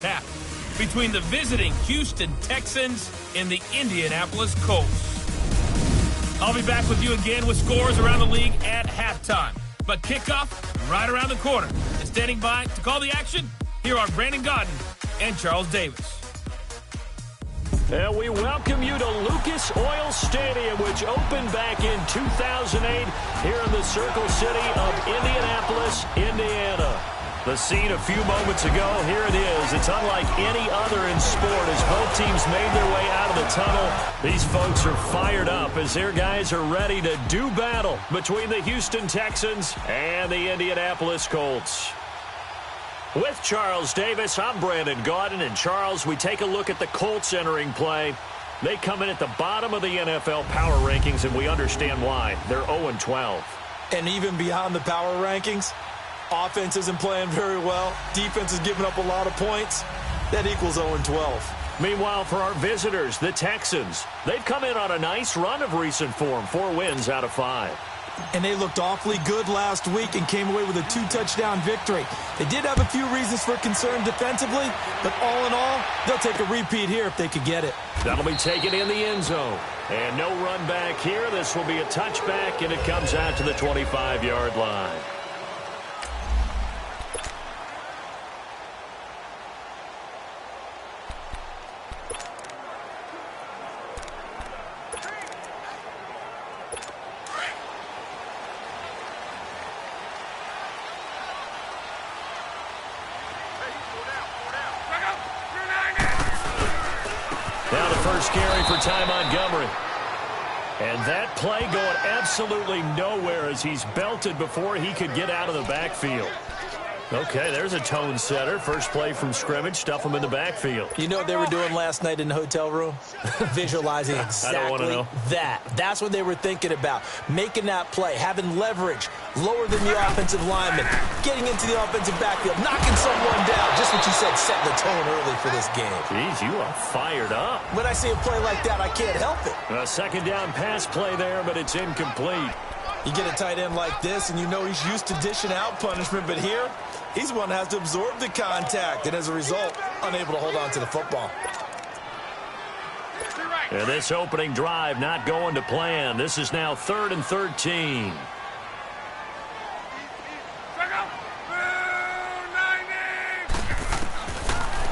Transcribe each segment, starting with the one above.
Tap between the visiting Houston Texans and the Indianapolis Colts. I'll be back with you again with scores around the league at halftime. But kickoff right around the corner. And standing by to call the action, here are Brandon Godden and Charles Davis. And we welcome you to Lucas Oil Stadium, which opened back in 2008 here in the Circle City of Indianapolis, Indiana. The scene a few moments ago, here it is. It's unlike any other in sport as both teams made their way out of the tunnel. These folks are fired up as their guys are ready to do battle between the Houston Texans and the Indianapolis Colts. With Charles Davis, I'm Brandon Godden. And Charles, we take a look at the Colts entering play. They come in at the bottom of the NFL power rankings, and we understand why. They're 0-12. And even beyond the power rankings, offense isn't playing very well. Defense is giving up a lot of points. That equals 0-12. Meanwhile, for our visitors, the Texans, they've come in on a nice run of recent form, 4 wins out of 5. And they looked awfully good last week and came away with a 2-touchdown victory. They did have a few reasons for concern defensively, but all in all, they'll take a repeat here if they could get it. That'll be taken in the end zone. And no run back here. This will be a touchback, and it comes out to the 25-yard line. Now the first carry for Ty Montgomery. And that play going absolutely nowhere as he's belted before he could get out of the backfield. Okay, there's a tone setter. First play from scrimmage, stuff him in the backfield. You know what they were doing last night in the hotel room? Visualizing exactly that. That's what they were thinking about. Making that play, having leverage, lower than the offensive lineman, getting into the offensive backfield, knocking someone down. Just what you said, setting the tone early for this game. Jeez, you are fired up. When I see a play like that, I can't help it. A second down pass play there, but it's incomplete. You get a tight end like this, and you know he's used to dishing out punishment, but here, he's one that has to absorb the contact, and as a result, unable to hold on to the football. And this opening drive not going to plan. This is now 3rd and 13.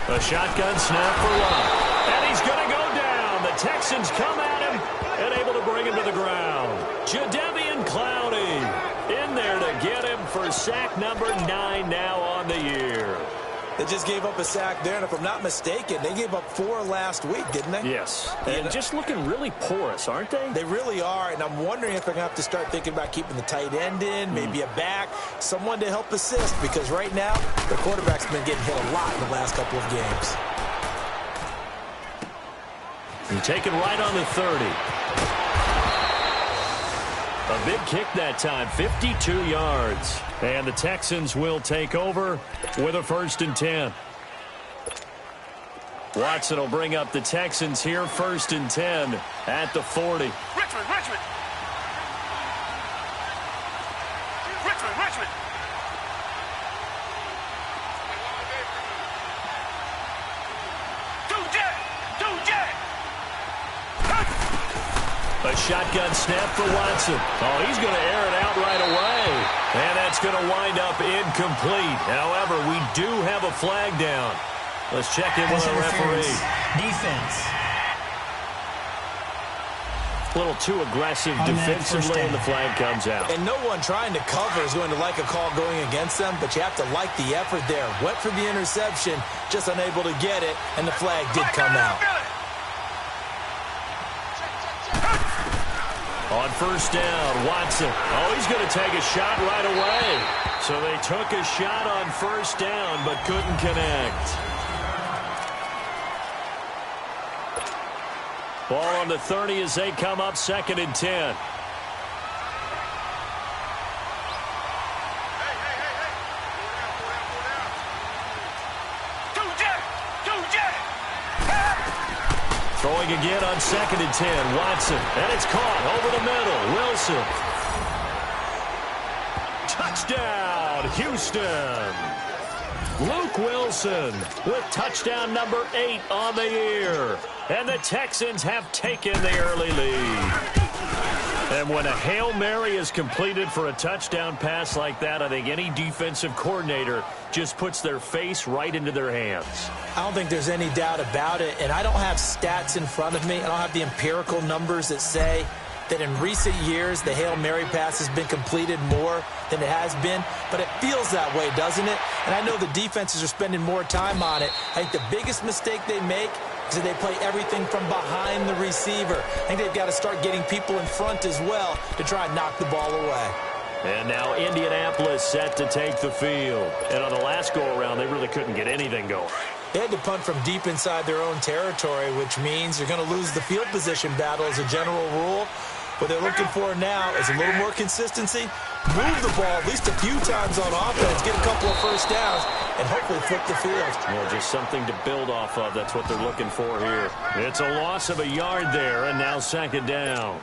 A shotgun snap for Love. And he's going to go down. The Texans come at him and able to bring him to the ground. Jadeveon Clowney in there to get him for sack number 9 now on the year. They just gave up a sack there, and if I'm not mistaken, they gave up 4 last week, didn't they? Yes. And just looking really porous, aren't they? They really are, and I'm wondering if they're going to have to start thinking about keeping the tight end in, maybe a back, someone to help assist, because right now, the quarterback's been getting hit a lot in the last couple of games. You take it right on the 30. A big kick that time, 52 yards. And the Texans will take over with a 1st and 10. Watson will bring up the Texans here, 1st and 10 at the 40. Richmond. A shotgun snap for Watson. Oh, he's going to air it out right away. And that's going to wind up incomplete. However, we do have a flag down. Let's check in with our referee. Defense. A little too aggressive defensively, and the flag comes out. And no one trying to cover is going to like a call going against them, but you have to like the effort there. Went for the interception, just unable to get it, and the flag did come out. On 1st down, Watson. Oh, he's going to take a shot right away. So they took a shot on 1st down, but couldn't connect. Ball on the 30 as they come up 2nd and 10. Throwing again on 2nd and 10. Watson. And it's caught over the middle. Wilson. Touchdown, Houston. Luke Wilson with touchdown number 8 on the year. And the Texans have taken the early lead. And when a Hail Mary is completed for a touchdown pass like that, I think any defensive coordinator just puts their face right into their hands. I don't think there's any doubt about it, and I don't have stats in front of me. I don't have the empirical numbers that say that in recent years the Hail Mary pass has been completed more than it has been, but it feels that way, doesn't it? And I know the defenses are spending more time on it. I think the biggest mistake they make is that they play everything from behind the receiver. I think they've got to start getting people in front as well to try and knock the ball away. And now Indianapolis set to take the field. And on the last go-around, they really couldn't get anything going. They had to punt from deep inside their own territory, which means you're going to lose the field position battle as a general rule. What they're looking for now is a little more consistency, move the ball at least a few times on offense, get a couple of first downs, and hopefully flip the field. Well, just something to build off of. That's what they're looking for here. It's a loss of a yard there, and now second down.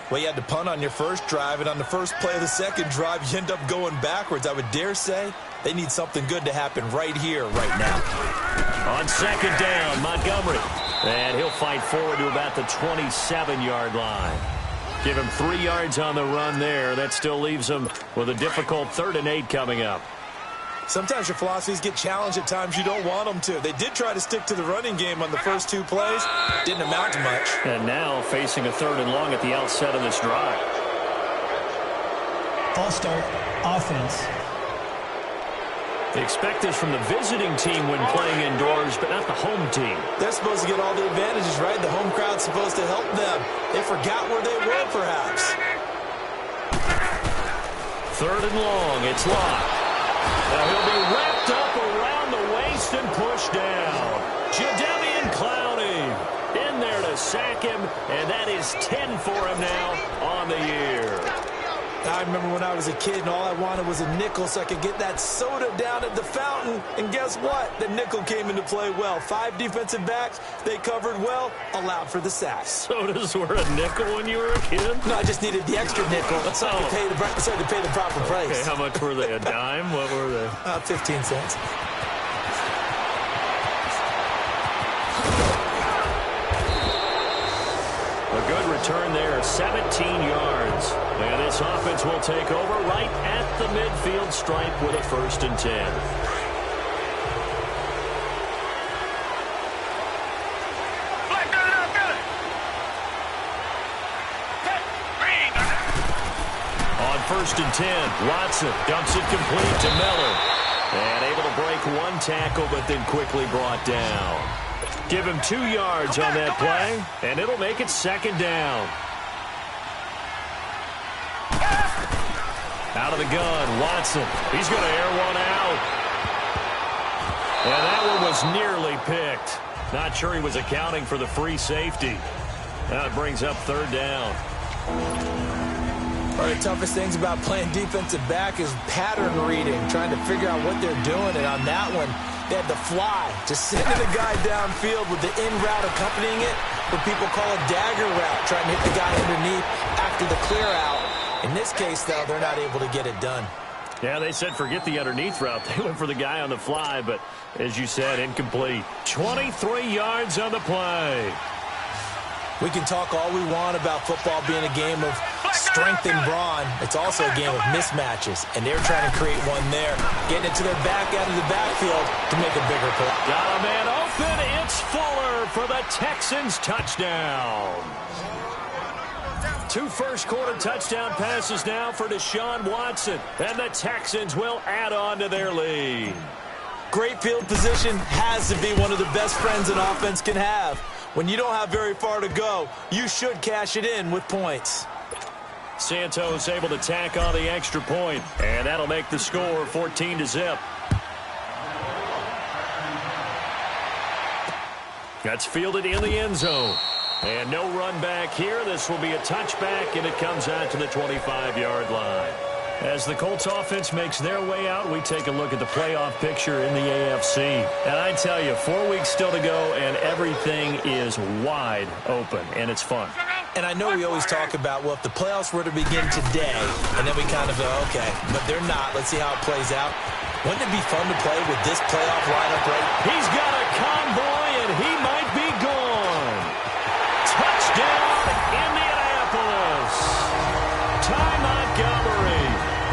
Well, you had to punt on your first drive, and on the first play of the second drive, you end up going backwards. I would dare say they need something good to happen right here, right now. On second down, Montgomery. And he'll fight forward to about the 27-yard line. Give him 3 yards on the run there. That still leaves him with a difficult 3rd and 8 coming up. Sometimes your philosophies get challenged at times you don't want them to. They did try to stick to the running game on the first 2 plays. Didn't amount to much. And now facing a 3rd and long at the outset of this drive. False start, offense. They expect this from the visiting team when playing indoors, but not the home team. They're supposed to get all the advantages, right? The home crowd's supposed to help them. They forgot where they were, perhaps. 3rd and long. It's locked. Now he'll be wrapped up around the waist and pushed down. Jadeveon Clowney in there to sack him, and that is 10 for him now on the year. I remember when I was a kid and all I wanted was a nickel so I could get that soda down at the fountain. And guess what? The nickel came into play well. 5 defensive backs, they covered well, allowed for the sacks. Sodas were a nickel when you were a kid? No, I just needed the extra nickel so I could pay the proper price. Okay, how much were they? A dime? What were they? 15 cents. A good return there, 17 yards. And this offense will take over right at the midfield stripe with a 1st and 10. On 1st and 10, Watson dumps it complete to Miller. And able to break 1 tackle, but then quickly brought down. Give him 2 yards on that play, and it'll make it 2nd down. Out of the gun, Watson. He's going to air one out. And that one was nearly picked. Not sure he was accounting for the free safety. Now it brings up 3rd down. One of the toughest things about playing defensive back is pattern reading, trying to figure out what they're doing. And on that one, they had to fly, just sending the guy downfield with the in route accompanying it, what people call a dagger route, trying to hit the guy underneath after the clear out. In this case, though, they're not able to get it done. Yeah, they said forget the underneath route. They went for the guy on the fly, but as you said, incomplete. 23 yards on the play. We can talk all we want about football being a game of strength and brawn. It's also a game of mismatches, and they're trying to create one there, getting it to their back out of the backfield to make a bigger play. Got a man open. It's Fuller for the Texans touchdown. 2 first-quarter touchdown passes now for Deshaun Watson, and the Texans will add on to their lead. Great field position has to be one of the best friends an offense can have. When you don't have very far to go, you should cash it in with points. Santos able to tack on the extra point, and that'll make the score 14-0. That's fielded in the end zone. And no run back here. This will be a touchback, and it comes out to the 25-yard line. As the Colts offense makes their way out, we take a look at the playoff picture in the AFC. And I tell you, 4 weeks still to go, and everything is wide open, and it's fun. And I know we always talk about, well, if the playoffs were to begin today, and then we kind of go, okay, but they're not. Let's see how it plays out. Wouldn't it be fun to play with this playoff lineup, right? He's got a convoy, and he might be gone. Touchdown, Indianapolis. Ty Montgomery,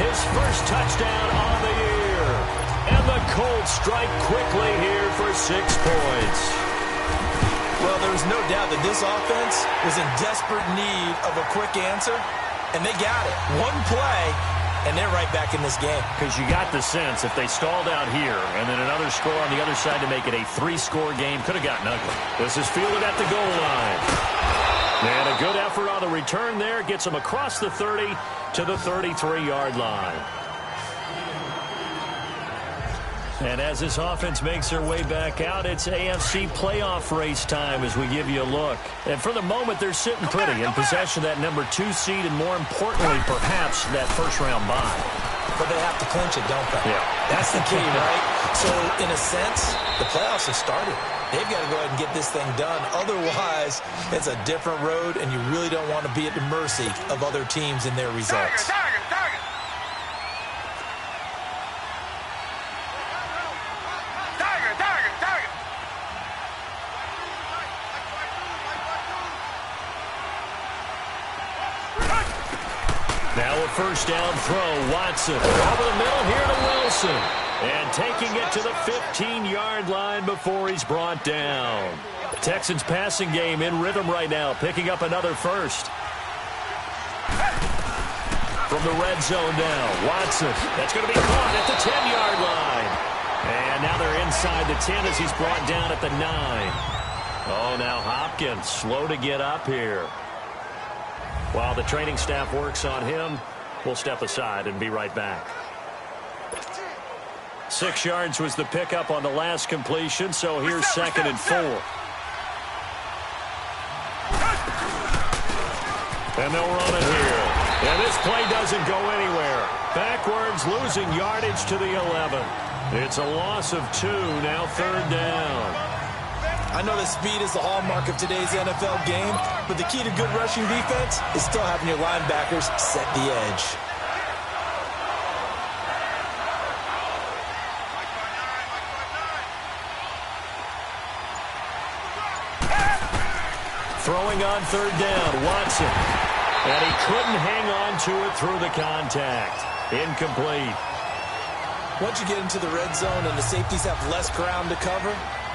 his first touchdown on the year. And the Colts strike quickly here for 6 points. Well, there's no doubt that this offense was in desperate need of a quick answer, and they got it. One play, and they're right back in this game. Because you got the sense if they stalled out here and then another score on the other side to make it a 3-score game, could have gotten ugly. This is fielded at the goal line. And a good effort on the return there gets them across the 30 to the 33-yard line. And as this offense makes their way back out, it's AFC playoff race time as we give you a look. And for the moment, they're sitting pretty in possession of that number 2 seed and, more importantly, perhaps that first-round bye. But they have to clinch it, don't they? Yeah. That's the key, right? So, in a sense, the playoffs have started. They've got to go ahead and get this thing done. Otherwise, it's a different road, and you really don't want to be at the mercy of other teams and their results. Target. Now a first down throw. Watson over the middle here to Wilson. And taking it to the 15-yard line before he's brought down. Texans passing game in rhythm right now, picking up another first. From the red zone now, Watson. That's going to be caught at the 10-yard line. And now they're inside the 10 as he's brought down at the 9. Oh, now Hopkins slow to get up here. While the training staff works on him, we'll step aside and be right back. 6 yards was the pickup on the last completion, so here's 2nd and 4. And they'll run it here. And this play doesn't go anywhere. Backwards, losing yardage to the 11. It's a loss of 2, now 3rd down. I know that speed is the hallmark of today's NFL game, but the key to good rushing defense is still having your linebackers set the edge. Throwing on 3rd down, Watson. And he couldn't hang on to it through the contact. Incomplete. Once you get into the red zone and the safeties have less ground to cover,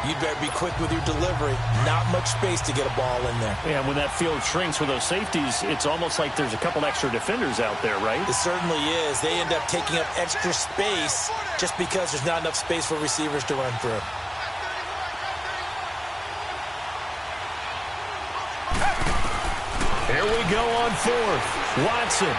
you'd better be quick with your delivery. Not much space to get a ball in there. Yeah, when that field shrinks with those safeties, it's almost like there's a couple extra defenders out there, right? It certainly is. They end up taking up extra space just because there's not enough space for receivers to run through. Here we go on 4th. Watson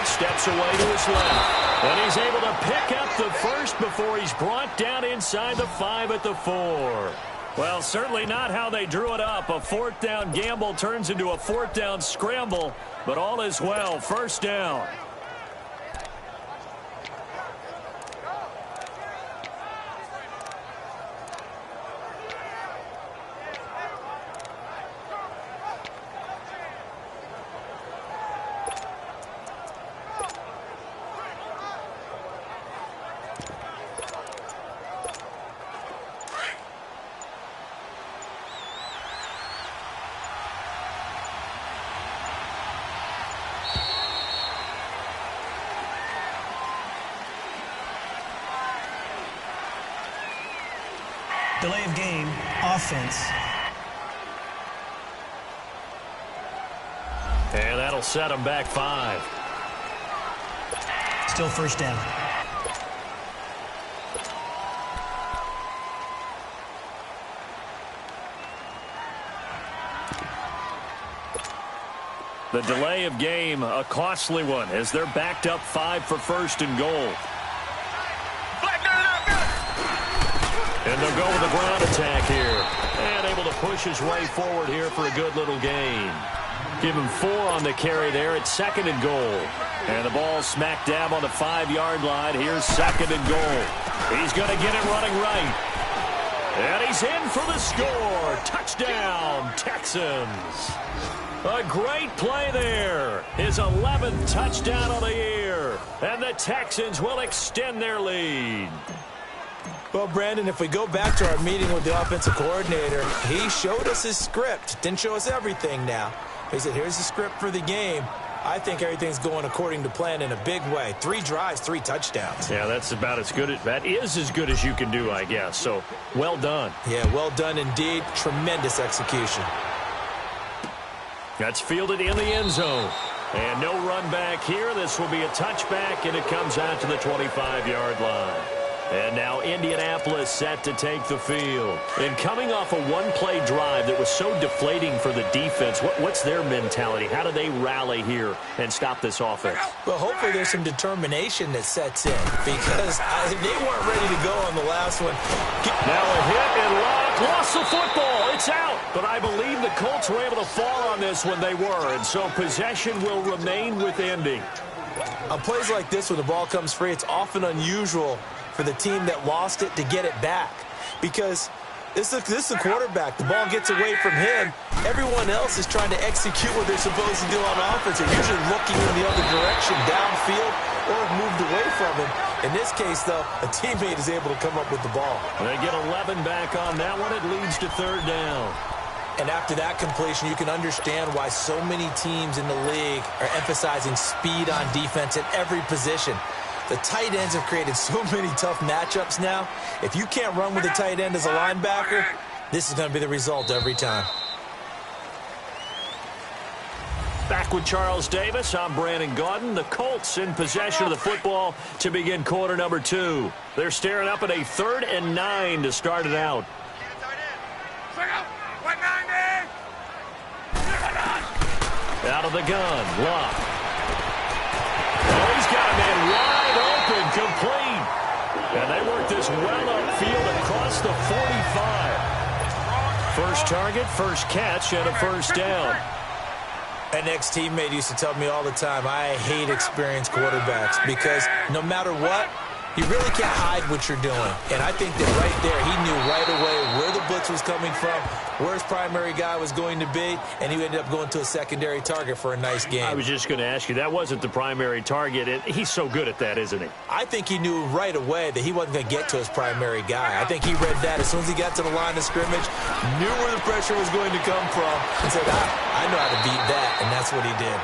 steps away to his left. And he's able to pick up the first before he's brought down inside the 5 at the 4. Well, certainly not how they drew it up. A 4th down gamble turns into a 4th down scramble, but all is well. First down. Delay of game, offense. And that'll set him back 5. Still first down. The delay of game, a costly one, as they're backed up 5 for 1st and goal. And they'll go with a ground attack here. And able to push his way forward here for a good little gain. Give him 4 on the carry there at 2nd and goal. And the ball smack dab on the 5-yard line. Here's 2nd and goal. He's going to get it running right. And he's in for the score. Touchdown, Texans. A great play there. His 11th touchdown of the year. And the Texans will extend their lead. Well, Brandon, if we go back to our meeting with the offensive coordinator, he showed us his script. Didn't show us everything now. He said, here's the script for the game. I think everything's going according to plan in a big way. 3 drives, 3 touchdowns. Yeah, that's about as good. That is as good as you can do, I guess. So, well done. Yeah, well done indeed. Tremendous execution. That's fielded in the end zone. And no run back here. This will be a touchback, and it comes out to the 25-yard line. And now Indianapolis set to take the field. And coming off a one-play drive that was so deflating for the defense, what's their mentality? How do they rally here and stop this offense? Well, hopefully there's some determination that sets in because they weren't ready to go on the last one. Now a hit and lock. Lost the football. It's out. But I believe the Colts were able to fall on this when they were. And so possession will remain with Indy. On plays like this when the ball comes free, it's often unusual for the team that lost it to get it back because this is the quarterback. The ball gets away from him. Everyone else is trying to execute what they're supposed to do on offense. They're usually looking in the other direction, downfield, or have moved away from him. In this case, though, a teammate is able to come up with the ball. They get 11 back on that one. It leads to 3rd down. And after that completion, you can understand why so many teams in the league are emphasizing speed on defense at every position. The tight ends have created so many tough matchups now. If you can't run with a tight end as a linebacker, this is going to be the result every time. Back with Charles Davis, I'm Brandon Gaudin. The Colts in possession of the football to begin quarter number 2. They're staring up at a 3rd and 9 to start it out. Out of the gun, Locke. Oh, he's got a man wide open, complete. And they work this well upfield across the 45. First target, first catch, and a first down. An ex-teammate used to tell me all the time, I hate experienced quarterbacks because no matter what, you really can't hide what you're doing. And I think that right there, he knew right away where the blitz was coming from, where his primary guy was going to be, and he ended up going to a secondary target for a nice game. I was just going to ask you, that wasn't the primary target. He's so good at that, isn't he? I think he knew right away that he wasn't going to get to his primary guy. I think he read that as soon as he got to the line of scrimmage, knew where the pressure was going to come from, and said, I know how to beat that, and that's what he did.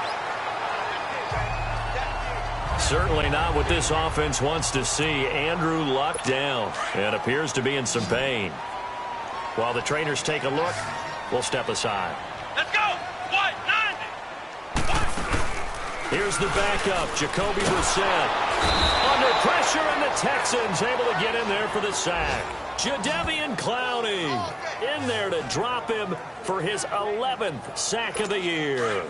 Certainly not what this offense wants to see. Andrew Luck down and appears to be in some pain. While the trainers take a look, we'll step aside. Let's go! 190! Here's the backup, Jacoby Brissett. Under pressure, and the Texans able to get in there for the sack. Jadeveon Clowney in there to drop him for his 11th sack of the year.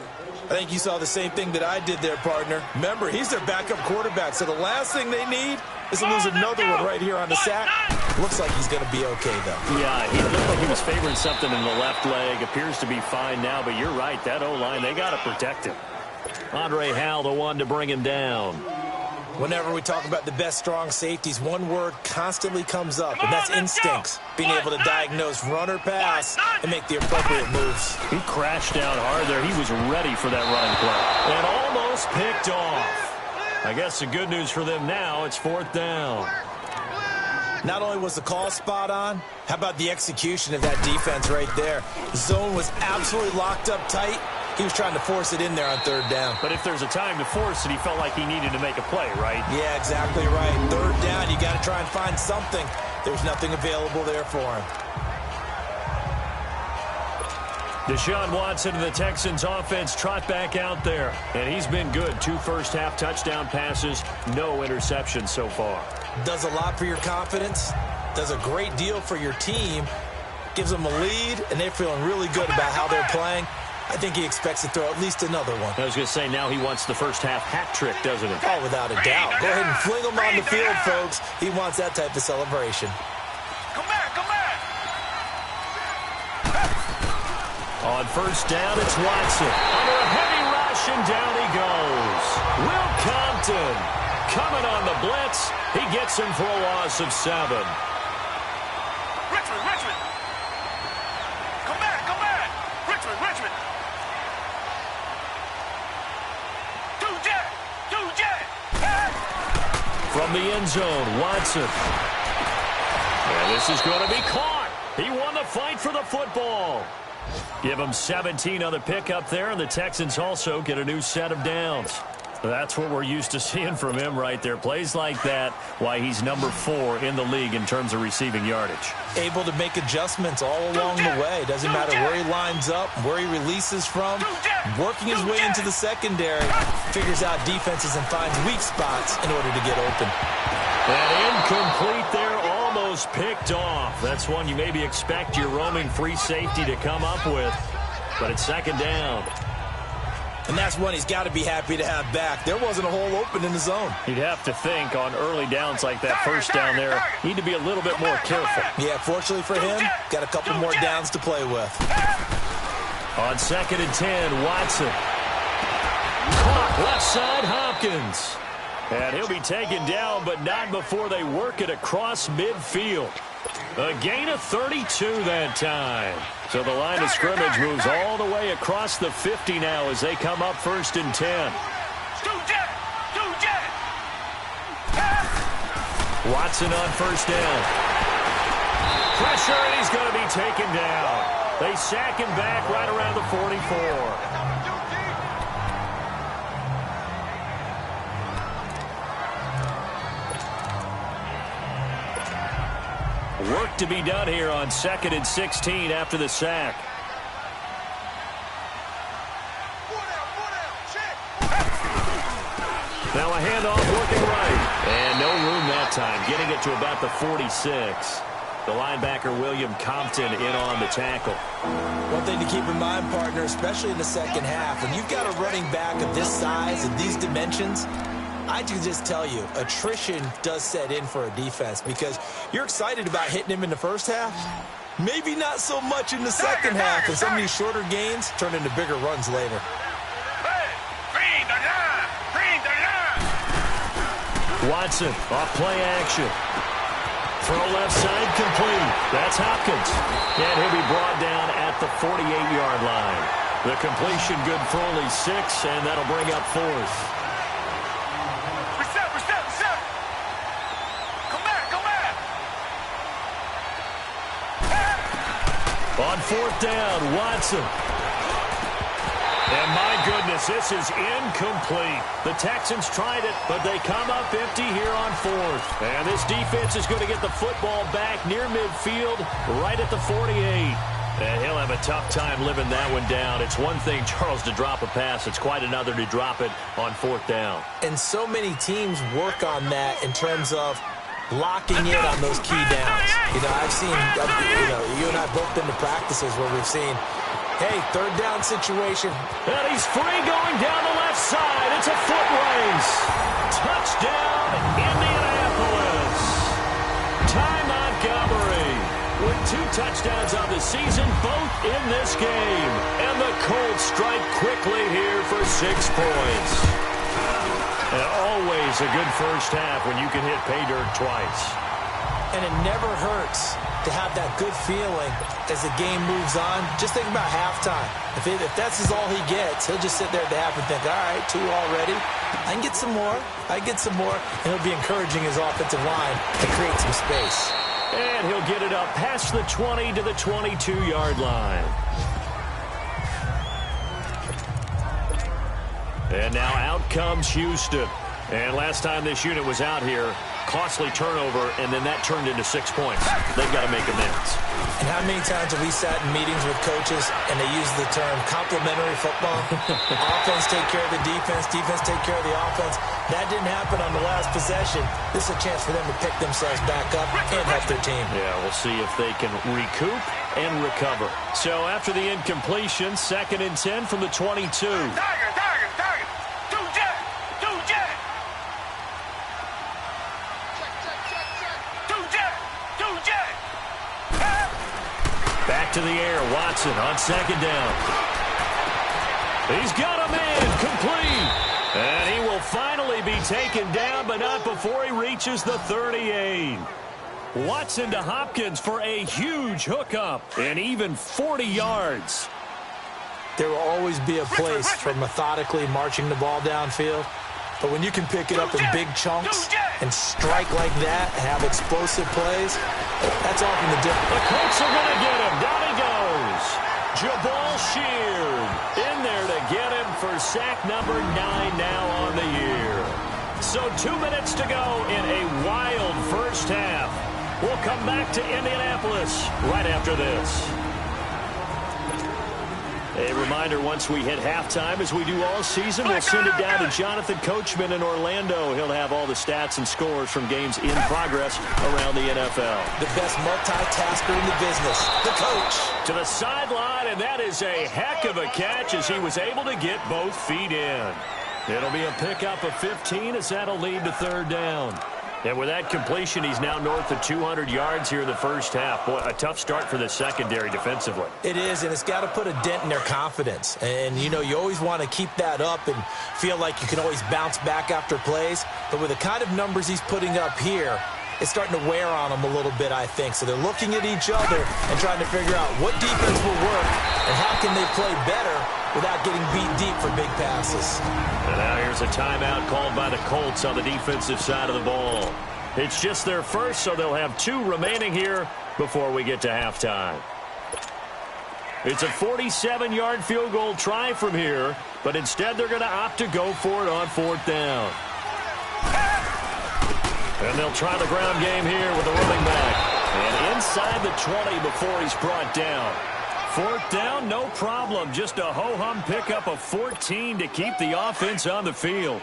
I think you saw the same thing that I did there, partner. Remember, he's their backup quarterback, so the last thing they need is to lose another one right here on the sack. Looks like he's going to be okay, though. Yeah, he looked like he was favoring something in the left leg. Appears to be fine now, but you're right. That O-line, they got to protect him. Andre Howell, the one to bring him down. Whenever we talk about the best strong safeties, one word constantly comes up, and that's instincts. Being able to diagnose run or pass and make the appropriate moves. He crashed down hard there. He was ready for that running play. And almost picked off. I guess the good news for them now, it's 4th down. Not only was the call spot on, how about the execution of that defense right there? The zone was absolutely locked up tight. He was trying to force it in there on 3rd down. But if there's a time to force it, he felt like he needed to make a play, right? Yeah, exactly right. 3rd down, you got to try and find something. There's nothing available there for him. Deshaun Watson and the Texans offense trot back out there. And he's been good. 2 first-half touchdown passes, no interceptions so far. Does a lot for your confidence. Does a great deal for your team. Gives them a lead, and they're feeling really good about how they're playing. I think he expects to throw at least another one. I was going to say, now he wants the first-half hat trick, doesn't he? Oh, without a doubt. Go ahead and fling him on the field, folks. He wants that type of celebration. Come back, come back! On 1st down, it's Watson. Under a heavy rush, and down he goes. Will Compton coming on the blitz. He gets him for a loss of 7. Richard! from the end zone. Watson. And this is going to be caught. He won the fight for the football. Give him 17 on the pickup there, and the Texans also get a new set of downs. That's what we're used to seeing from him right there. Plays like that, why he's number 4 in the league in terms of receiving yardage. Able to make adjustments all along the way. Doesn't matter where he lines up, where he releases from. Working his way into the secondary. Figures out defenses and finds weak spots in order to get open. And incomplete there, almost picked off. That's one you maybe expect your roaming free safety to come up with. But it's second down. And that's one he's got to be happy to have back. There wasn't a hole open in the zone. You'd have to think on early downs like that first down there, need to be a little bit more careful. Yeah, fortunately for him, got a couple more downs to play with. On 2nd and 10, Watson. Caught left side, Hopkins. And he'll be taken down, but not before they work it across midfield. A gain of 32 that time. So the line of scrimmage moves all the way across the 50 now as they come up 1st and 10. Watson on 1st down. Pressure, and he's going to be taken down. They sack him back right around the 44. Work to be done here on 2nd and 16 after the sack. Now a handoff working right. And no room that time, getting it to about the 46. The linebacker, William Compton, in on the tackle. One thing to keep in mind, partner, especially in the second half, when you've got a running back of this size and these dimensions, I can just tell you, attrition does set in for a defense because you're excited about hitting him in the first half. Maybe not so much in the second half, and some of these shorter gains turn into bigger runs later. Watson off play action. Throw left side complete. That's Hopkins. And he'll be brought down at the 48-yard line. The completion good for only 6, and that'll bring up 4th. On 4th down, Watson. And my goodness, this is incomplete. The Texans tried it, but they come up empty here on 4th. And this defense is going to get the football back near midfield, right at the 48. And he'll have a tough time living that one down. It's one thing, Charles, to drop a pass. It's quite another to drop it on 4th down. And so many teams work on that in terms of locking in on those key downs. You know, I've seen, you and I have both been to practices where we've seen, hey, 3rd down situation. And he's free going down the left side. It's a foot race. Touchdown, Indianapolis. Ty Montgomery with 2 touchdowns on the season, both in this game. And the Colts strike quickly here for 6 points. And always a good first half when you can hit pay dirt twice. And it never hurts to have that good feeling as the game moves on. Just think about halftime. If that's all he gets, he'll just sit there at the half and think, all right, 2 already. I can get some more. I can get some more. And he'll be encouraging his offensive line to create some space. And he'll get it up past the 20 to the 22-yard line. And now out comes Houston. And last time this unit was out here, costly turnover, and then that turned into 6 points. They've got to make amends. And how many times have we sat in meetings with coaches and they use the term complementary football? Offense take care of the defense, defense take care of the offense. That didn't happen on the last possession. This is a chance for them to pick themselves back up and help their team. Yeah, we'll see if they can recoup and recover. So after the incompletion, 2nd and 10 from the 22. Back to the air, Watson on 2nd down. He's got a man, complete. And he will finally be taken down, but not before he reaches the 38. Watson to Hopkins for a huge hookup and even 40 yards. There will always be a place for methodically marching the ball downfield. But when you can pick it up in big chunks and strike like that, have explosive plays, that's often the difference. The Colts are going to get him. Down he goes. Jabal Sheard in there to get him for sack number 9 now on the year. So 2 minutes to go in a wild first half. We'll come back to Indianapolis right after this. A reminder, once we hit halftime, as we do all season, we'll send it down to Jonathan Coachman in Orlando. He'll have all the stats and scores from games in progress around the NFL. The best multitasker in the business, the coach. To the sideline, and that is a heck of a catch as he was able to get both feet in. It'll be a pickup of 15 as that'll lead to third down. And with that completion, he's now north of 200 yards here in the first half. Boy, a tough start for the secondary defensively. It is, and it's got to put a dent in their confidence. And, you know, you always want to keep that up and feel like you can always bounce back after plays. But with the kind of numbers he's putting up here, it's starting to wear on them a little bit, I think. So they're looking at each other and trying to figure out what defense will work and how can they play better without getting beat deep for big passes. And now here's a timeout called by the Colts on the defensive side of the ball. It's just their first, so they'll have 2 remaining here before we get to halftime. It's a 47-yard field goal try from here, but instead they're going to opt to go for it on 4th down. And they'll try the ground game here with the running back. And inside the 20 before he's brought down. 4th down, no problem. Just a ho-hum pickup of 14 to keep the offense on the field.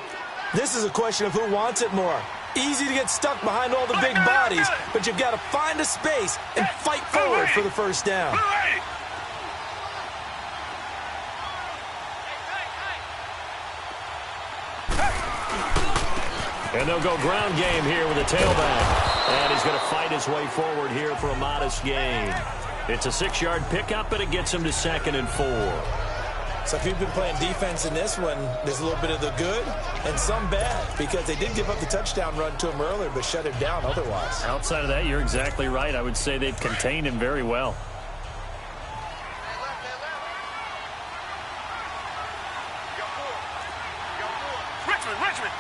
This is a question of who wants it more. Easy to get stuck behind all the big bodies, but you've got to find a space and fight forward for the first down. And they'll go ground game here with a tailback. And he's going to fight his way forward here for a modest gain. It's a 6-yard pickup, and it gets him to 2nd and 4. So if you've been playing defense in this one, there's a little bit of the good and some bad, because they did give up the touchdown run to him earlier, but shut him down otherwise. Outside of that, you're exactly right. I would say they've contained him very well. Richmond.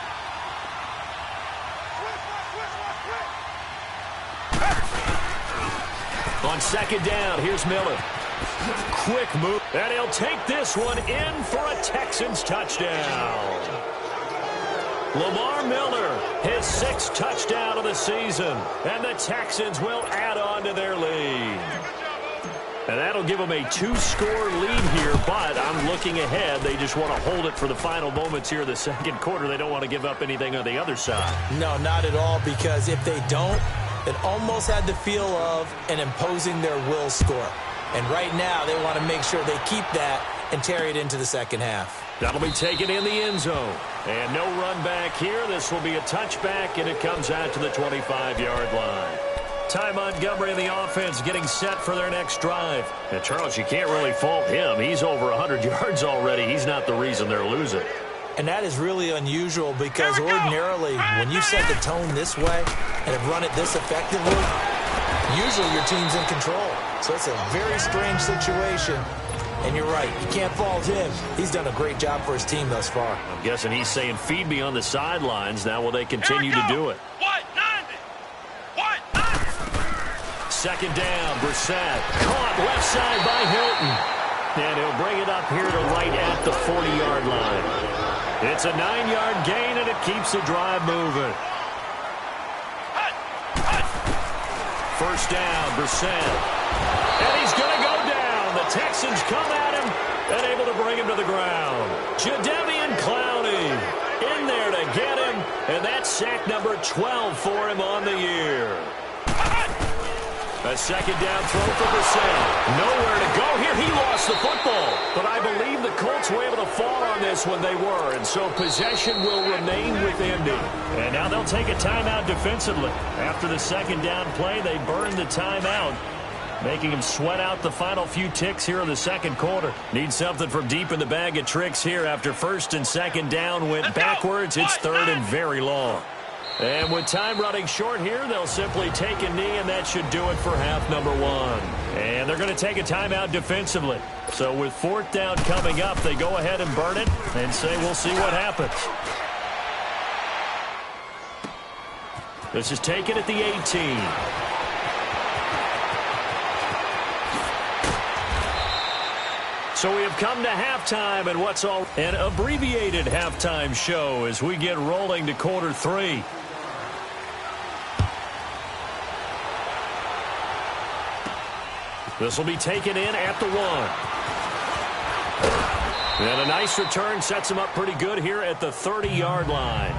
On 2nd down, here's Miller. Quick move, and he'll take this one in for a Texans touchdown. Lamar Miller, his 6th touchdown of the season, and the Texans will add on to their lead. And that'll give them a 2-score lead here, but I'm looking ahead. They just want to hold it for the final moments here of the second quarter. They don't want to give up anything on the other side. No, not at all, because if they don't, it almost had the feel of an imposing their will score. And right now, they want to make sure they keep that and carry it into the second half. That'll be taken in the end zone. And no run back here. This will be a touchback, and it comes out to the 25-yard line. Ty Montgomery and the offense getting set for their next drive. And, Charles, you can't really fault him. He's over 100 yards already. He's not the reason they're losing. And that is really unusual, because ordinarily, when you set the tone this way and have run it this effectively, usually your team's in control. So it's a very strange situation. And you're right, you can't fault him. He's done a great job for his team thus far. I'm guessing he's saying, feed me on the sidelines. Now will they continue to do it? 2nd down, Brissett. Caught left side by Hilton. And he'll bring it up here to right at the 40-yard line. It's a 9-yard gain, and it keeps the drive moving. First down, Brissett. And he's going to go down. The Texans come at him and able to bring him to the ground. Jadeveon Clowney in there to get him, and that's sack number 12 for him on the year. A 2nd down throw for Brissett. Nowhere to go here. He lost the football. But I believe the Colts were able to fall on this when they were. And so possession will remain with Indy. And now they'll take a timeout defensively. After the 2nd down play, they burned the timeout, making him sweat out the final few ticks here in the second quarter. Need something from deep in the bag of tricks here after 1st and 2nd down went backwards. It's 3rd and very long. And with time running short here, they'll simply take a knee, and that should do it for half number 1. And they're going to take a timeout defensively. So with 4th down coming up, they go ahead and burn it and say we'll see what happens. This is taken at the 18. So we have come to halftime and what's all an abbreviated halftime show as we get rolling to quarter 3. This will be taken in at the 1. And a nice return sets him up pretty good here at the 30-yard line.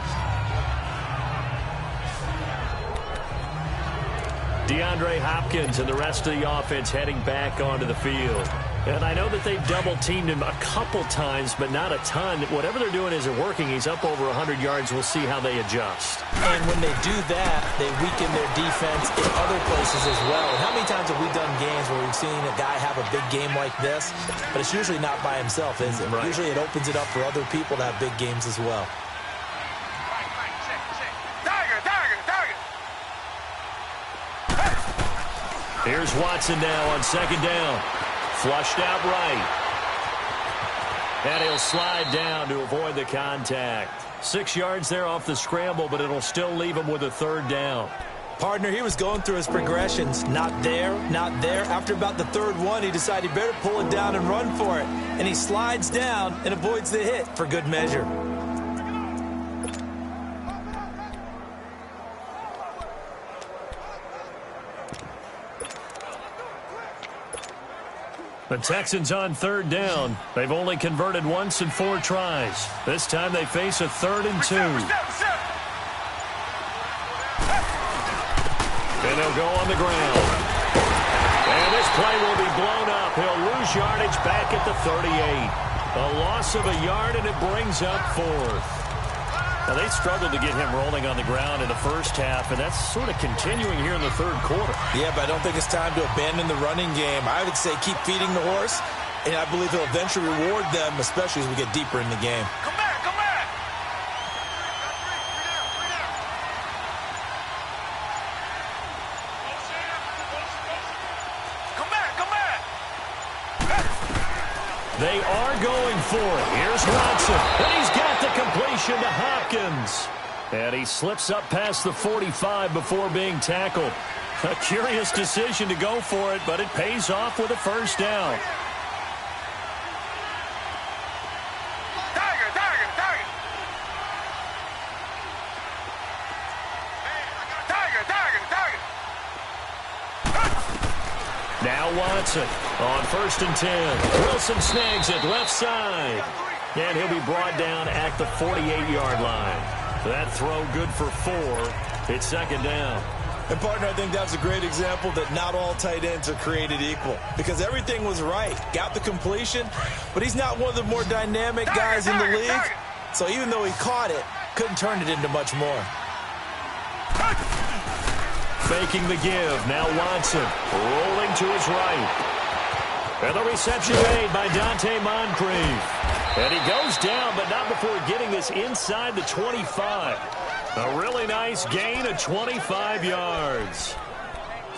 DeAndre Hopkins and the rest of the offense heading back onto the field. And I know that they've double-teamed him a couple times, but not a ton. Whatever they're doing isn't working. He's up over 100 yards. We'll see how they adjust. And when they do that, they weaken their defense in other places as well. And how many times have we done games where we've seen a guy have a big game like this? But it's usually not by himself, is it? Right. Usually it opens it up for other people to have big games as well. Here's Watson now on second down. Flushed out right. And he'll slide down to avoid the contact. 6 yards there off the scramble, but it'll still leave him with a third down. Partner, he was going through his progressions. Not there, not there. After about the third one, he decided he better pull it down and run for it. And he slides down and avoids the hit for good measure. The Texans on third down. They've only converted once in 4 tries. This time they face a 3rd and 2. And they'll go on the ground. And this play will be blown up. He'll lose yardage back at the 38. A loss of a yard, and it brings up 4th. Now, they struggled to get him rolling on the ground in the first half, and that's sort of continuing here in the third quarter. Yeah, but I don't think it's time to abandon the running game. I would say keep feeding the horse, and I believe he'll eventually reward them, especially as we get deeper in the game. Come back, come back. Come back, come back. They are going for it. Here's Watson, and he's got the completion to Hopkins. And he slips up past the 45 before being tackled. A curious decision to go for it, but it pays off with a first down. Tiger, tiger, tiger. Tiger, tiger, tiger. Now Watson on 1st and 10. Wilson snags it left side. And he'll be brought down at the 48-yard line. That throw good for 4. It's second down. And, partner, I think that's a great example that not all tight ends are created equal. Because everything was right. Got the completion, but he's not one of the more dynamic guys in the league. So even though he caught it, couldn't turn it into much more. Faking the give. Now Watson rolling to his right. And the reception made by Dante Moncrief. And he goes down, but not before getting this inside the 25. A really nice gain of 25 yards.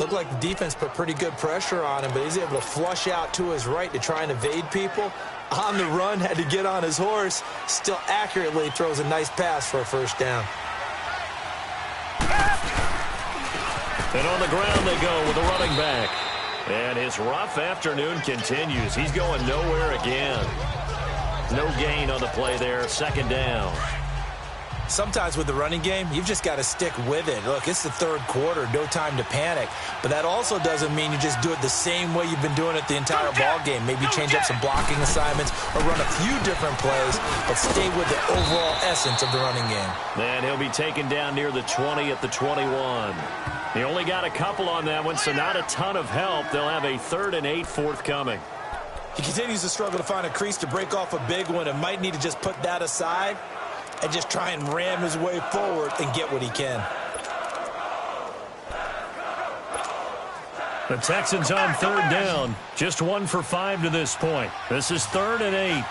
Looked like the defense put pretty good pressure on him, but he's able to flush out to his right to try and evade people. On the run, had to get on his horse. Still accurately throws a nice pass for a first down. And on the ground they go with the running back. And his rough afternoon continues. He's going nowhere again. No gain on the play there. Second down. Sometimes with the running game, you've just got to stick with it. Look, it's the third quarter. No time to panic. But that also doesn't mean you just do it the same way you've been doing it the entire ball game. Maybe change up some blocking assignments or run a few different plays, but stay with the overall essence of the running game. And he'll be taken down near the 20 at the 21. He only got a couple on that one, so not a ton of help. They'll have a 3rd and 8 forthcoming. He continues to struggle to find a crease to break off a big one and might need to just put that aside and just try and ram his way forward and get what he can. The Texans on 3rd down. Just 1 for 5 to this point. This is 3rd and 8.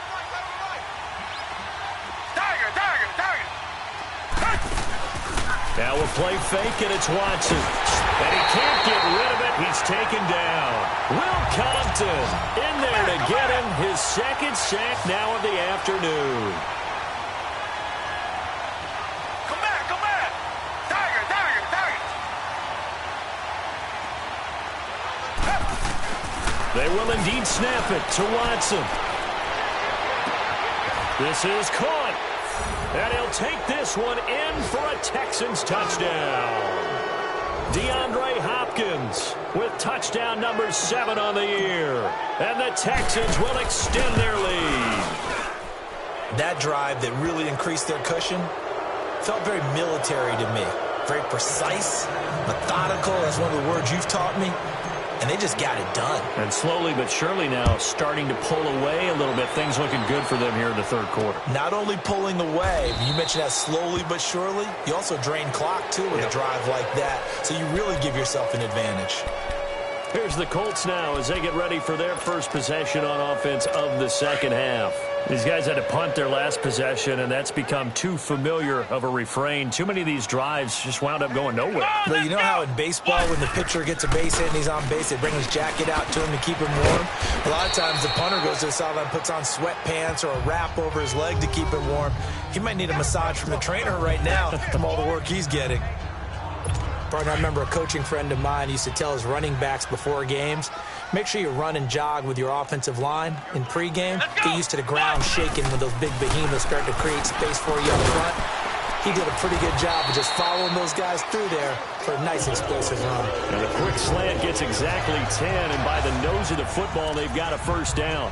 Now a play fake, and it's Watson. And he can't get rid of it. He's taken down. Will Compton in there to get him his 2nd sack now of the afternoon. Come back, come back. Tiger, tiger, tiger. will indeed snap it to Watson. This is caught. And he'll take this one in for a Texans touchdown. DeAndre Hopkins with touchdown number 7 on the year. And the Texans will extend their lead. That drive that really increased their cushion felt very military to me. Very precise, methodical. That's one of the words you've taught me. And they just got it done. And slowly but surely now starting to pull away a little bit. Things looking good for them here in the third quarter. Not only pulling away, you mentioned that slowly but surely, you also drain clock, too, with a drive like that. So you really give yourself an advantage. Here's the Colts now as they get ready for their first possession on offense of the second half. These guys had to punt their last possession, and that's become too familiar of a refrain. Too many of these drives just wound up going nowhere. But you know how in baseball, when the pitcher gets a base hit and he's on base, they bring his jacket out to him to keep him warm? A lot of times the punter goes to the sideline, puts on sweatpants or a wrap over his leg to keep him warm. He might need a massage from the trainer right now from all the work he's getting. Partner, I remember a coaching friend of mine used to tell his running backs before games, make sure you run and jog with your offensive line in pregame. Get used to the ground shaking when those big behemoths start to create space for you up front. He did a pretty good job of just following those guys through there for a nice explosive run. And a quick slant gets exactly 10, and by the nose of the football, they've got a first down.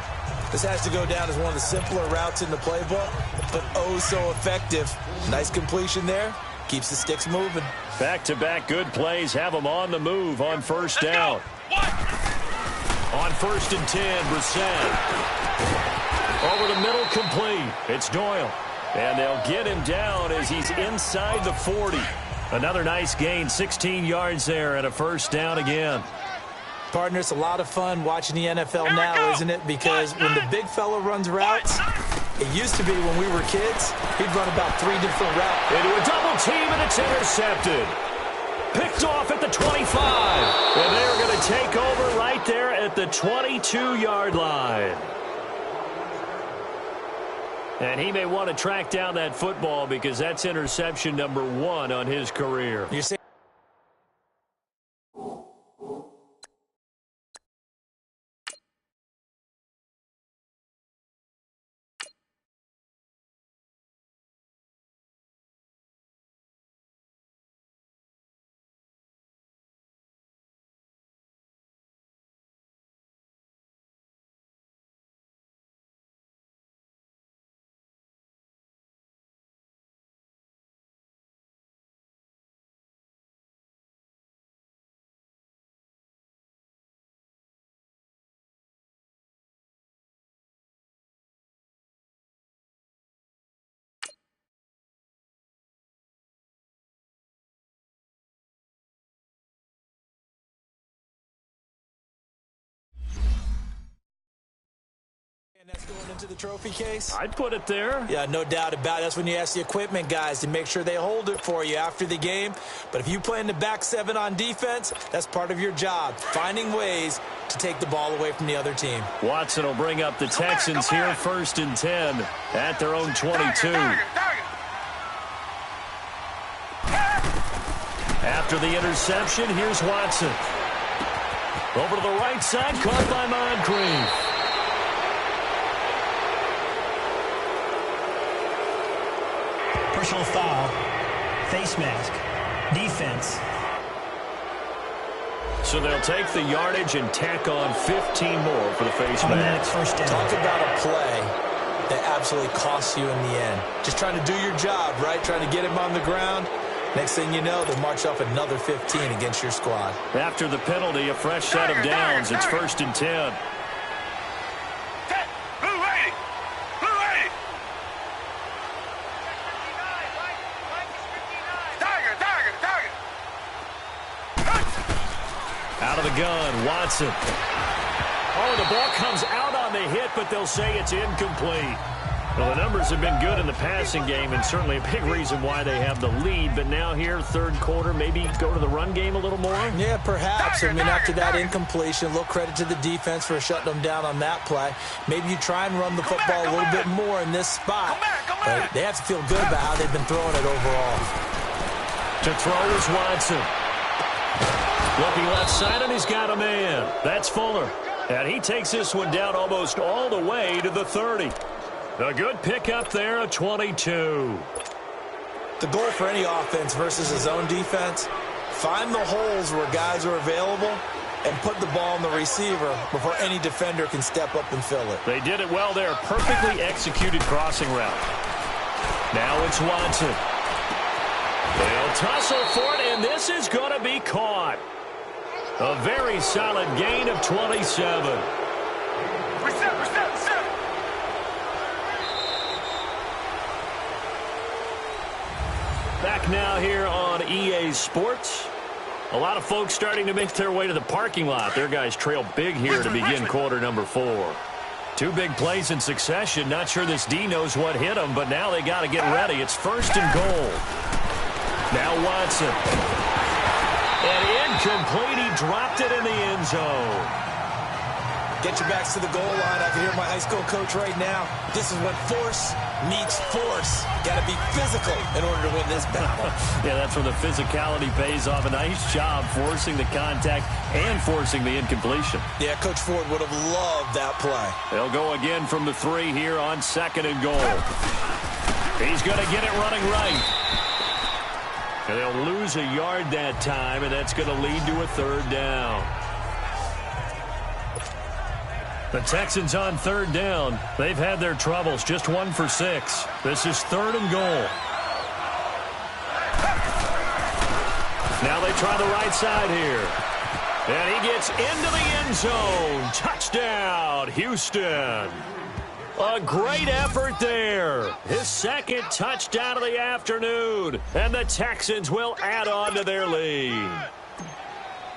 This has to go down as one of the simpler routes in the playbook, but oh so effective. Nice completion there. Keeps the sticks moving. Back-to-back good plays have them on the move on first down. On 1st and 10, Brissett. Over the middle, complete. It's Doyle. And they'll get him down as he's inside the 40. Another nice gain, 16 yards there, and a first down again. Partner, it's a lot of fun watching the NFL now, isn't it? Because when the big fella runs routes, it used to be when we were kids, he'd run about 3 different routes. Into a double team, and it's intercepted. Picked off at the 25. And they're going to take over right there at the 22-yard line. And he may want to track down that football because that's interception number 1 on his career. You see? And that's going into the trophy case? I'd put it there. Yeah, no doubt about it. That's when you ask the equipment guys to make sure they hold it for you after the game. But if you play in the back 7 on defense, that's part of your job, finding ways to take the ball away from the other team. Watson will bring up the Texans here, 1st and 10 at their own 22. After the interception, here's Watson. Over to the right side, caught by Moncrief. Personal foul, face mask, defense. So they'll take the yardage and tack on 15 more for the face mask. First down. Talk about a play that absolutely costs you in the end. Just trying to do your job, right? Trying to get him on the ground. Next thing you know, they march off another 15 against your squad. After the penalty, a fresh set of downs. It's 1st and 10. Out of the gun, Watson. Oh, the ball comes out on the hit, but they'll say it's incomplete. Well, the numbers have been good in the passing game, and certainly a big reason why they have the lead. But now here, third quarter, maybe go to the run game a little more? Yeah, perhaps. I mean, after that incompletion, a little credit to the defense for shutting them down on that play. Maybe you try and run the football a little bit more in this spot. But they have to feel good about how they've been throwing it overall. To throw is Watson. Looking left side, and he's got a man. That's Fuller. And he takes this one down almost all the way to the 30. A good pickup there, a 22. The goal for any offense versus a zone defense, find the holes where guys are available and put the ball in the receiver before any defender can step up and fill it. They did it well there. Perfectly executed crossing route. Now it's Watson. They'll tussle for it, and this is going to be caught. A very solid gain of 27. Reset. Back now here on EA Sports. A lot of folks starting to make their way to the parking lot. Their guys trail big here to begin quarter number 4. 2 big plays in succession. Not sure this D knows what hit them, but now they got to get ready. It's 1st and goal. Now Watson. And incomplete. He dropped it in the end zone. Get your backs to the goal line. I can hear my high school coach right now. This is when force meets force. Got to be physical in order to win this battle. Yeah, that's where the physicality pays off. A nice job forcing the contact and forcing the incompletion. Yeah, Coach Ford would have loved that play. They'll go again from the 3 here on 2nd and goal. He's going to get it running right. And they'll lose a yard that time, and that's going to lead to a 3rd down. The Texans on 3rd down. They've had their troubles, just 1 for 6. This is 3rd and goal. Now they try the right side here. And he gets into the end zone. Touchdown, Houston. A great effort there. His 2nd touchdown of the afternoon. And the Texans will add on to their lead.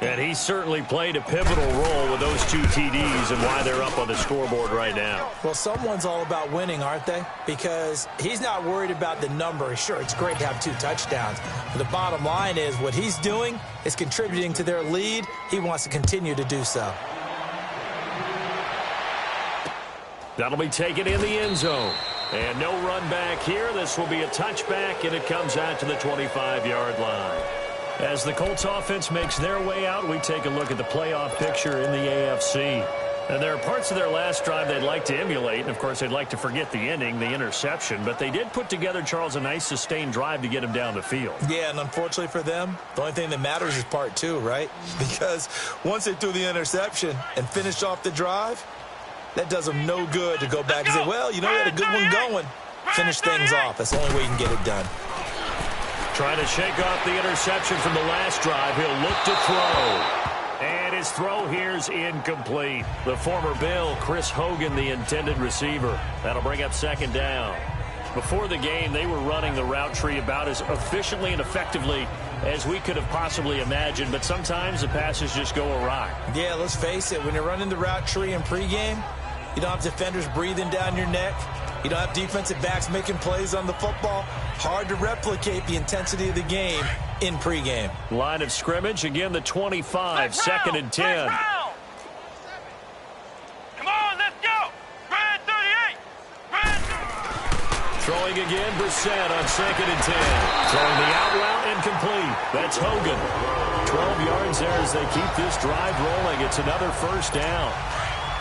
And he certainly played a pivotal role with those 2 TDs and why they're up on the scoreboard right now. Well, someone's all about winning, aren't they? Because he's not worried about the number. Sure, it's great to have 2 touchdowns. But the bottom line is what he's doing is contributing to their lead. He wants to continue to do so. That'll be taken in the end zone. And no run back here. This will be a touchback, and it comes out to the 25-yard line. As the Colts offense makes their way out, we take a look at the playoff picture in the AFC. And there are parts of their last drive they'd like to emulate. And, of course, they'd like to forget the ending, the interception. But they did put together, Charles, a nice sustained drive to get him down the field. Yeah, and unfortunately for them, the only thing that matters is part 2, right? Because once they threw the interception and finished off the drive, that does them no good to go back and say, well, you know, we had a good one going. Finish things off. That's the only way you can get it done. Trying to shake off the interception from the last drive. He'll look to throw. And his throw here's incomplete. The former Bill, Chris Hogan, the intended receiver. That'll bring up 2nd down. Before the game, they were running the route tree about as efficiently and effectively as we could have possibly imagined. But sometimes the passes just go awry. Yeah, let's face it. When you're running the route tree in pregame, you don't have defenders breathing down your neck. You don't have defensive backs making plays on the football. Hard to replicate the intensity of the game in pregame. Line of scrimmage, again the 25, 2nd and 10. Come on, let's go. Red 38. Throwing again, Brissett on 2nd and 10. Throwing the out route incomplete. That's Hogan. 12 yards there as they keep this drive rolling. It's another 1st down.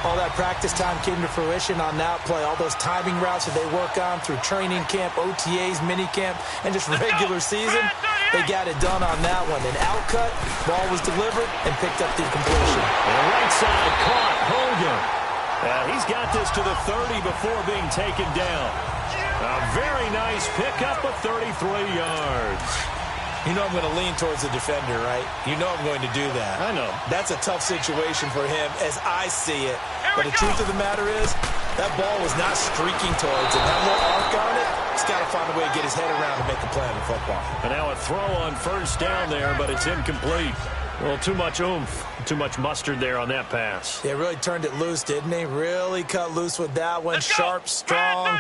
All that practice time came to fruition on that play. All those timing routes that they work on through training camp, OTAs, minicamp, and just regular season, they got it done on that one. An outcut, ball was delivered, and picked up the completion. And right side caught, Hogan. He's got this to the 30 before being taken down. A very nice pickup of 33 yards. You know I'm going to lean towards the defender, right? You know I'm going to do that. I know. That's a tough situation for him as I see it. But the truth of the matter is, that ball was not streaking towards him. That little arc on it, he's got to find a way to get his head around and make a play on the football. And now a throw on 1st down there, but it's incomplete. Well, too much oomph, too much mustard there on that pass. They really turned it loose, didn't they? Really cut loose with that one. Sharp, strong.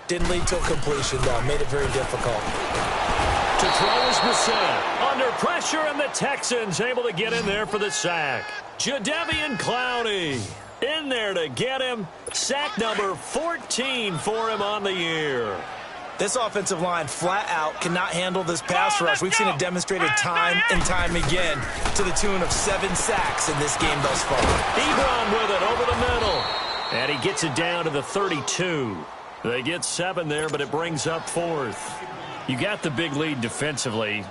Didn't lead to a completion, though. Made it very difficult. To throw is Brissett. Under pressure, and the Texans able to get in there for the sack. Jadeveon Clowney in there to get him. Sack number 14 for him on the year. This offensive line flat out cannot handle this pass rush. We've seen it demonstrated time and time again to the tune of 7 sacks in this game thus far. Ebron with it over the middle. And he gets it down to the 32. They get 7 there, but it brings up 4th. You got the big lead defensively.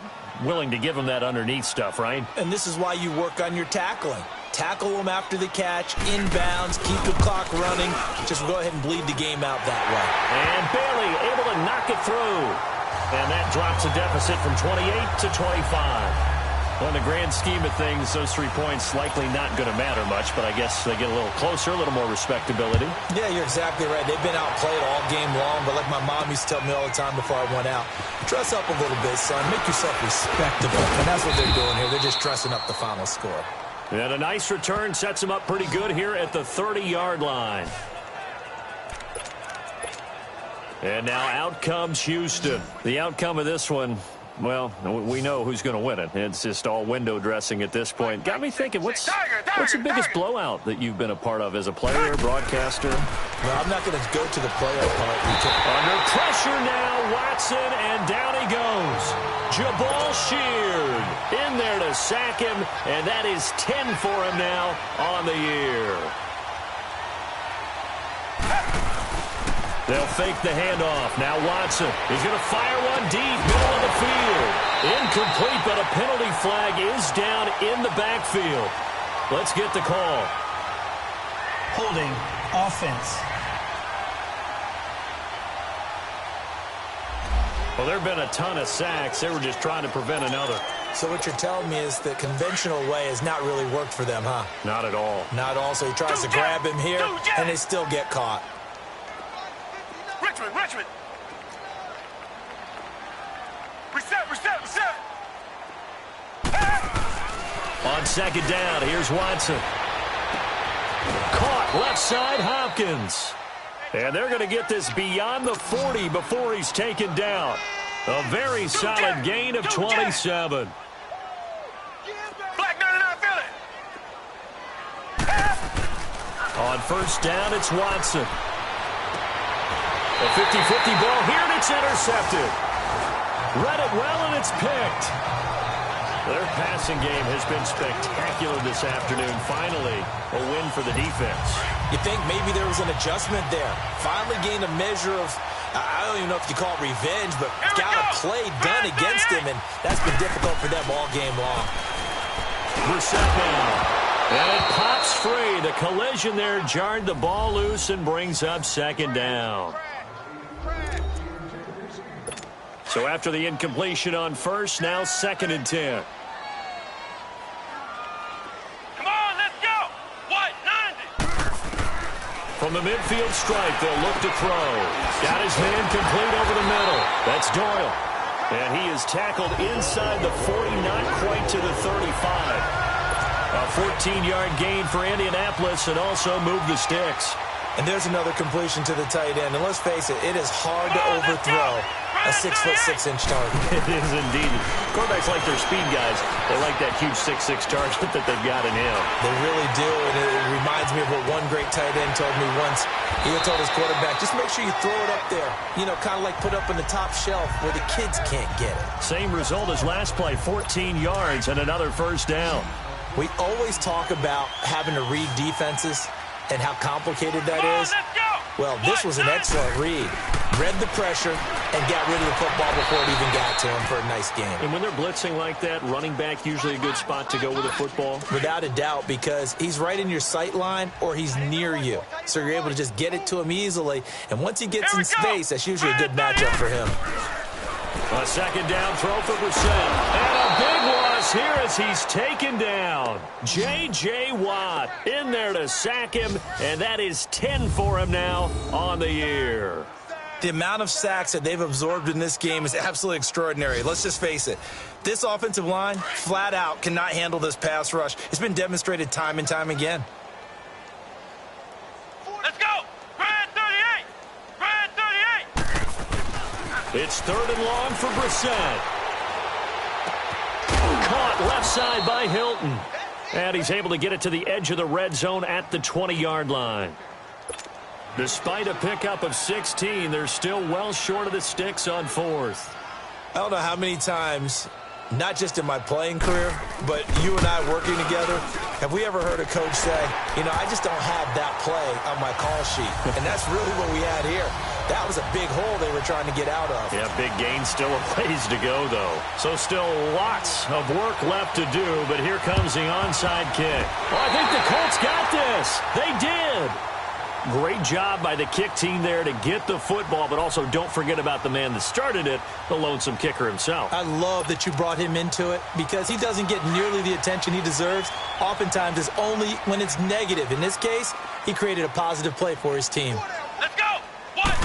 Willing to give them that underneath stuff, right? And this is why you work on your tackling. Tackle them after the catch, inbounds, keep the clock running. Just go ahead and bleed the game out that way. And Bailey able to knock it through. And that drops a deficit from 28 to 25. Well, in the grand scheme of things, those 3 points likely not going to matter much, but I guess they get a little closer, a little more respectability. Yeah, you're exactly right. They've been outplayed all game long, but like my mom used to tell me all the time before I went out, dress up a little bit, son. Make yourself respectable. And that's what they're doing here. They're just dressing up the final score. And a nice return sets them up pretty good here at the 30-yard line. And now out comes Houston. The outcome of this one, well, we know who's going to win it. It's just all window dressing at this point. Got me thinking, what's the biggest blowout that you've been a part of as a player, broadcaster? Well, I'm not going to go to the player part. Under pressure now, Watson, and down he goes. Jabal Sheard in there to sack him, and that is 10 for him now on the year. They'll fake the handoff. Now Watson. He's going to fire one deep, middle of the field. Incomplete, but a penalty flag is down in the backfield. Let's get the call. Holding offense. Well, there have been a ton of sacks. They were just trying to prevent another. So what you're telling me is the conventional way has not really worked for them, huh? Not at all. Not at all. So he tries to grab him here, and they still get caught. Richmond. Reset. On second down, here's Watson. Caught left side, Hopkins. And they're going to get this beyond the 40 before he's taken down. A very solid gain of 27. Black 99, feel it. On first down, it's Watson. A 50-50 ball here, and it's intercepted. Read it well, and it's picked. Their passing game has been spectacular this afternoon. Finally, a win for the defense. You think maybe there was an adjustment there. Finally gained a measure of, I don't even know if you call it revenge, but got a play done against him, and that's been difficult for them all game long. Brissett now. And it pops free. The collision there jarred the ball loose and brings up second down. So after the incompletion on first, now 2nd and 10. Come on, let's go. White, 90. From the midfield stripe, they'll look to throw. Got his man complete over the middle. That's Doyle. And he is tackled inside the 40, not quite to the 35. A 14-yard gain for Indianapolis, and also move the sticks. And there's another completion to the tight end. And let's face it, it is hard to overthrow a 6'6" target. It is indeed. Quarterbacks like their speed guys. They like that huge 6'6" target that they've got in him. They really do, and it reminds me of what one great tight end told me once. He told his quarterback, just make sure you throw it up there. You know, kind of like put up in the top shelf where the kids can't get it. Same result as last play, 14 yards and another first down. We always talk about having to read defenses and how complicated that is. Well, this was an excellent read. Read the pressure and got rid of the football before it even got to him for a nice game. And when they're blitzing like that, running back usually a good spot to go with a football? Without a doubt, because he's right in your sight line or he's near you. So you're able to just get it to him easily. And once he gets in space, that's usually a good matchup for him. A second down throw for Brissett. And a big loss here as he's taken down. J.J. Watt in there to sack him, and that is 10 for him now on the year. The amount of sacks that they've absorbed in this game is absolutely extraordinary. Let's just face it. This offensive line, flat out, cannot handle this pass rush. It's been demonstrated time and time again. Let's go. Grand 38. Grand 38. It's 3rd and long for Brissett. Caught left side by Hilton. And he's able to get it to the edge of the red zone at the 20-yard line. Despite a pickup of 16, they're still well short of the sticks on fourth. I don't know how many times, not just in my playing career, but you and I working together, have we ever heard a coach say, I just don't have that play on my call sheet. And that's really what we had here. That was a big hole they were trying to get out of. Yeah, big gain, still a ways to go, though. So still lots of work left to do, but here comes the onside kick. Well, I think the Colts got this. They did. Great job by the kick team there to get the football, but also don't forget about the man that started it, the lonesome kicker himself. I love that you brought him into it because he doesn't get nearly the attention he deserves. Oftentimes it's only when it's negative. In this case, he created a positive play for his team. Let's go. What?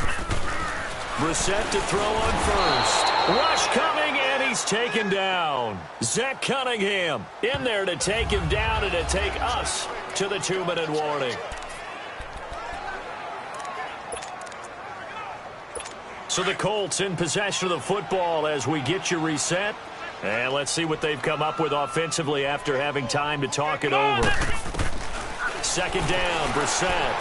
Brissett to throw on first. Rush coming, and he's taken down. Zach Cunningham in there to take him down and to take us to the 2-minute warning. So the Colts in possession of the football as we get you reset. And let's see what they've come up with offensively after having time to talk it over. Second down, Brissett.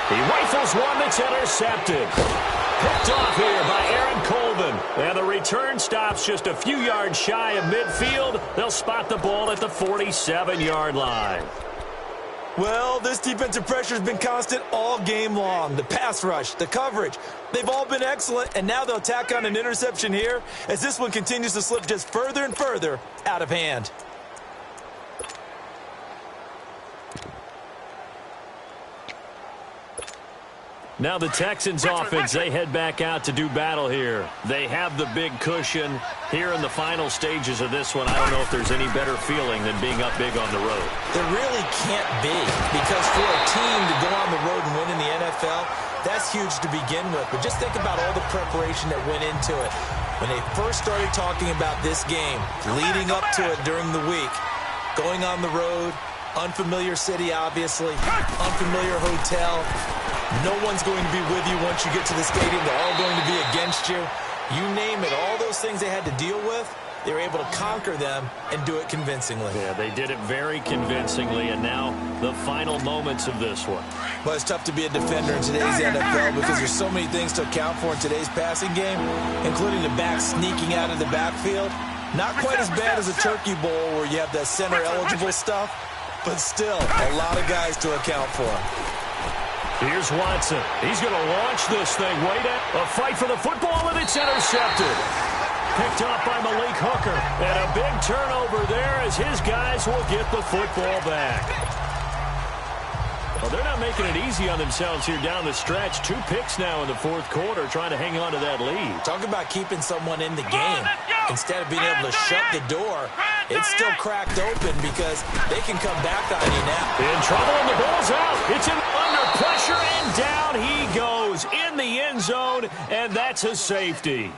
He rifles one that's intercepted. Picked off here by Aaron Colvin. And the return stops just a few yards shy of midfield. They'll spot the ball at the 47-yard line. Well, this defensive pressure has been constant all game long. The pass rush, the coverage, they've all been excellent, and now they'll tack on an interception here as this one continues to slip just further and further out of hand. Now the Texans offense, they head back out to do battle here. They have the big cushion here in the final stages of this one. I don't know if there's any better feeling than being up big on the road. There really can't be, because for a team to go on the road and win in the NFL, that's huge to begin with. But just think about all the preparation that went into it. When they first started talking about this game, leading up to it during the week, going on the road, unfamiliar city, obviously, unfamiliar hotel. No one's going to be with you once you get to the stadium. They're all going to be against you. You name it, all those things they had to deal with, they were able to conquer them and do it convincingly. Yeah, they did it very convincingly, and now the final moments of this one. Well, it's tough to be a defender in today's NFL because there's so many things to account for in today's passing game, including the back sneaking out of the backfield. Not quite as bad as a Turkey Bowl where you have the center-eligible stuff, but still a lot of guys to account for. Here's Watson. He's going to launch this thing. Wait a fight for the football, and it's intercepted. Picked up by Malik Hooker. And a big turnover there as his guys will get the football back. Well, they're not making it easy on themselves here down the stretch. 2 picks now in the fourth quarter trying to hang on to that lead. Talk about keeping someone in the game. Instead of being able to shut the door, it's still cracked open because they can come back on you now. In trouble, and the ball's out. It's under pressure, and down he goes in the end zone, and that's a safety.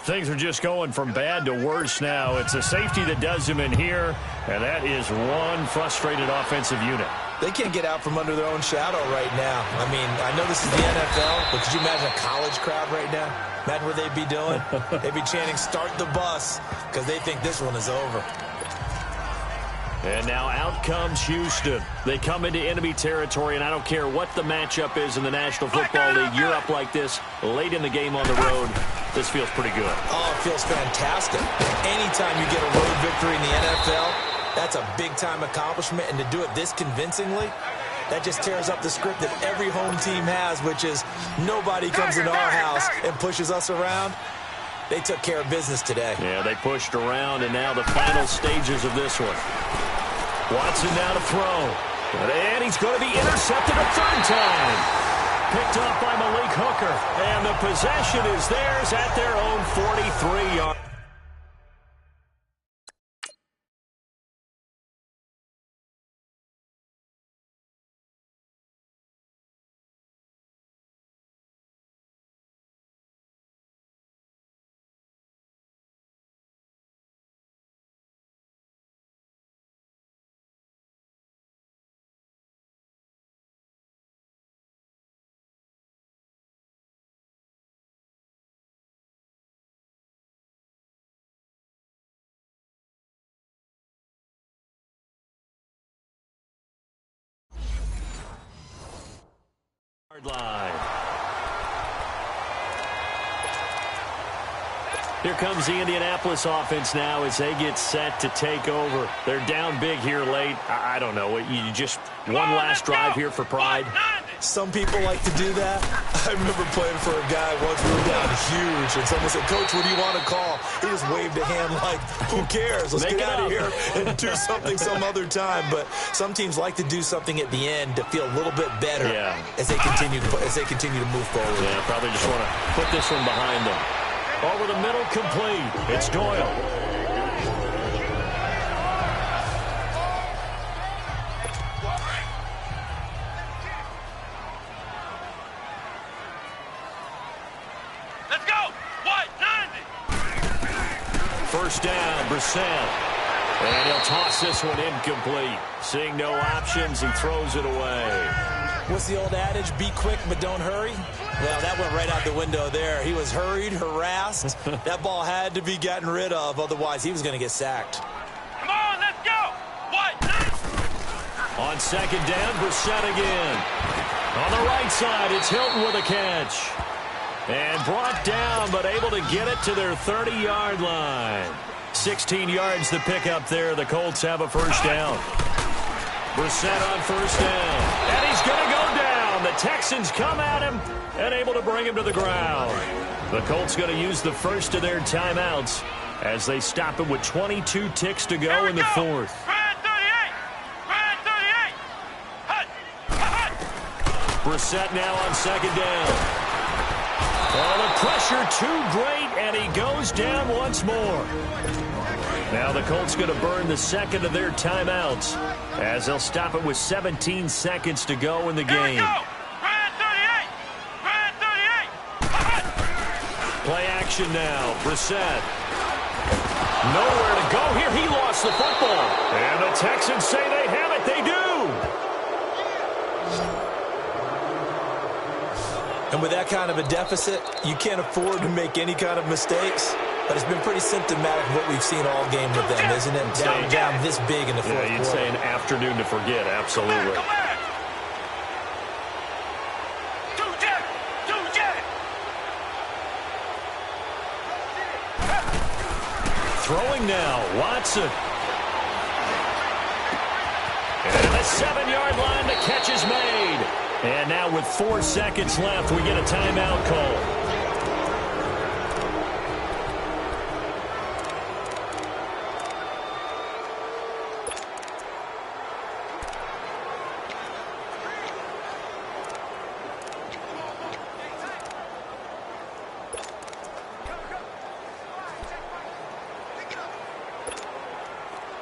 Things are just going from bad to worse now. It's a safety that does him in here, and that is one frustrated offensive unit. They can't get out from under their own shadow right now. I mean, I know this is the NFL, but could you imagine a college crowd right now? Imagine what they'd be doing. They'd be chanting, "Start the bus," because they think this one is over. And now out comes Houston. They come into enemy territory, and I don't care what the matchup is in the National Football League. You're up like this late in the game on the road. This feels pretty good. Oh, it feels fantastic. Anytime you get a road victory in the NFL, that's a big-time accomplishment. And to do it this convincingly, that just tears up the script that every home team has, which is nobody comes into our house and pushes us around. They took care of business today. Yeah, they pushed around, and now the final stages of this one. Watson now to throw. And he's going to be intercepted a third time. Picked up by Malik Hooker. And the possession is theirs at their own 43-yard. Line. Here comes the Indianapolis offense now as they get set to take over. They're down big here late. I don't know. You just one last drive here for pride. Some people like to do that. I remember playing for a guy once. We were down huge, and someone said, "Coach, what do you want to call?" He just waved a hand like, "Who cares? Let's get out of here and do something some other time." But some teams like to do something at the end to feel a little bit better as they continue to move forward. Yeah, probably just want to put this one behind them. Over the middle, complete. It's Doyle. Let's go. What? 90. First down, Brissett. And he'll toss this one incomplete. Seeing no options, he throws it away. What's the old adage? Be quick, but don't hurry. Well, that went right out the window there. He was hurried, harassed. That ball had to be gotten rid of, otherwise he was going to get sacked. Come on, let's go. What? 90. On second down, Brissett again. On the right side, it's Hilton with a catch. And brought down, but able to get it to their 30-yard line. 16 yards to pick up there. The Colts have a first down. Brissett on first down. And he's going to go down. The Texans come at him and able to bring him to the ground. The Colts going to use the first of their timeouts as they stop it with 22 ticks to go in the fourth. Brad 38. Brad 38. Hut. Hut. Brissett now on second down. Oh, the pressure too great, and he goes down once more. Now the Colts going to burn the second of their timeouts as they'll stop it with 17 seconds to go in the game. Brad 38. Brad 38. Hut. Play action now. Brissett. Nowhere to go here. He lost the football. And the Texans say they have it. They do. And with that kind of a deficit, you can't afford to make any kind of mistakes. But it's been pretty symptomatic of what we've seen all game with them, isn't it? Down this big in the fourth quarter. You'd say an afternoon to forget, absolutely. Come back. Two jet. Throwing now, Watson. And the 7-yard line, the catch is made. And now with 4 seconds left, we get a timeout call.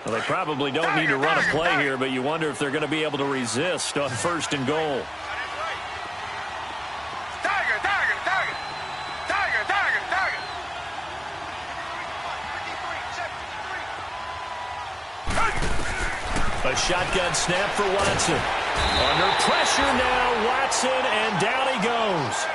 Well, they probably don't need to run a play here, but you wonder if they're going to be able to resist on first and goal. A shotgun snap for Watson. Under pressure now, Watson, and down he goes.